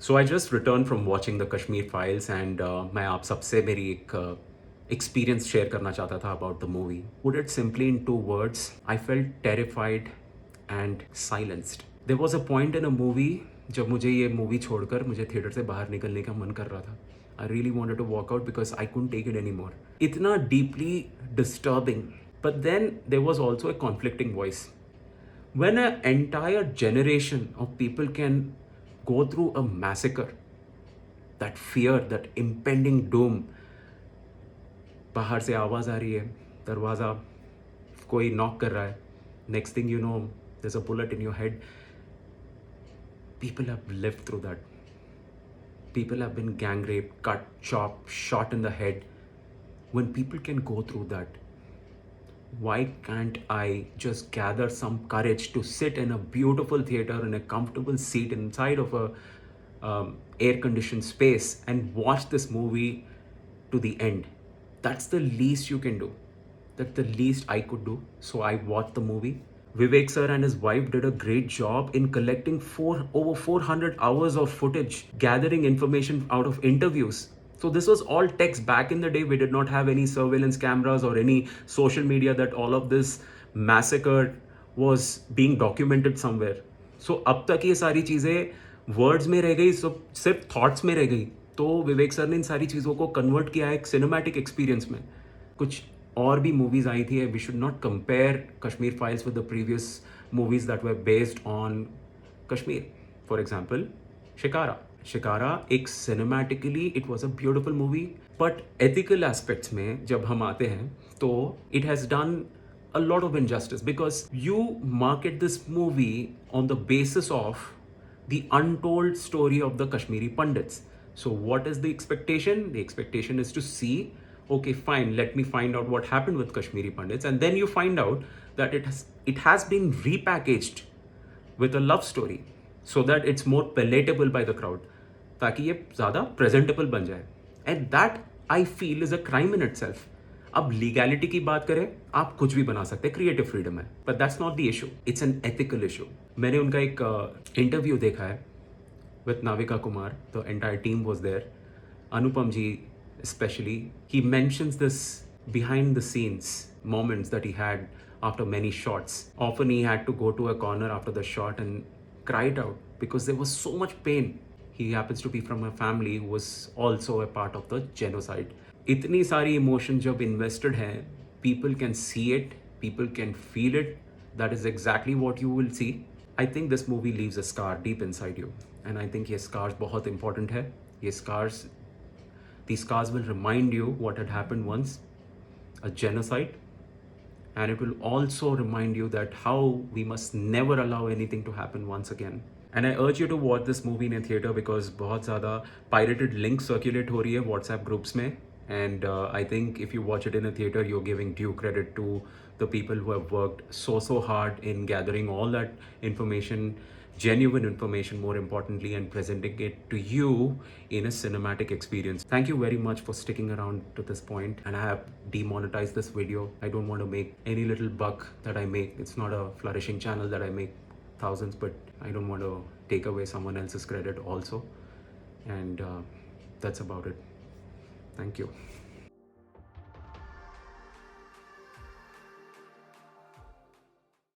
So I just returned from watching the Kashmir Files and मैं आप सबसे मेरी एक experience share करना चाहता था about the movie. Put it simply in 2 words, I felt terrified and silenced. There was a point in a movie जब मुझे ये movie छोड़कर मुझे theater से बाहर निकलने का मन कर रहा था. I really wanted to walk out because I couldn't take it anymore. इतना deeply disturbing. But then there was also a conflicting voice. When an entire generation of people can go through a massacre, that fear, that impending doom, बाहर से आवाज़ आ रही है, दरवाज़ा कोई knock कर रहा है, next thing you know there's a bullet in your head. People have lived through that. People have been gang raped, cut, chopped, shot in the head. When people can go through that, why can't I just gather some courage to sit in a beautiful theater in a comfortable seat inside of a air-conditioned space and watch this movie to the end? That's the least you can do. That's the least I could do. So I watched the movie. Vivek sir and his wife did a great job in collecting over 400 hours of footage, gathering information out of interviews. So this was all text. Back in the day, we did not have any surveillance cameras or any social media that all of this massacre was being documented somewhere. So अब तक ये सारी चीज़ें words में रह गई, सब सिर्फ थॉट्स में रह गई. तो विवेक सर ने इन सारी चीज़ों को कन्वर्ट किया एक सिनेमैटिक एक्सपीरियंस में. कुछ और भी मूवीज़ आई थी. We should not compare Kashmir files with the previous movies that were based on Kashmir. For example Shikara एक cinematically it was a beautiful movie, but ethical aspects में जब हम आते हैं तो it has done a lot of injustice because you market this movie on the basis of the untold story of the Kashmiri Pandits. So what is the expectation? The expectation is to see, okay, fine, let me find out what happened with Kashmiri Pandits, and then you find out that it has been repackaged with a love story so that it's more palatable by the crowd, ताकि ये ज़्यादा presentable बन जाए. And that I feel is a crime in itself. अब legality की बात करें, आप कुछ भी बना सकते हैं, क्रिएटिव फ्रीडम है, but that's not the issue, it's an ethical issue. मैंने उनका एक इंटरव्यू देखा है with Navika Kumar. The entire team was there. Anupam ji especially, he mentions this behind the scenes moments that he had after many shots. Often he had to go to a corner after the shot and cry it out because there was so much pain. He happens to be from a family who was also a part of the genocide. इतनी सारी emotion जब invested हैं, people can see it, people can feel it. That is exactly what you will see. I think this movie leaves a scar deep inside you, and I think ये scars बहुत important है. ये scars, these scars will remind you what had happened once, a genocide, and it will also remind you that how we must never allow anything to happen once again. And I urge you to watch this movie in a theater because बहुत ज़्यादा pirated links circulate हो रही है WhatsApp groups में. And I think if you watch it in a theater, you're giving due credit to the people who have worked so hard in gathering all that information, genuine information more importantly, and presenting it to you in a cinematic experience. Thank you very much for sticking around to this point. And I have demonetized this video. I don't want to make any little buck that I make. It's not a flourishing channel that I make thousands, but I don't want to take away someone else's credit also. And that's about it. Thank you.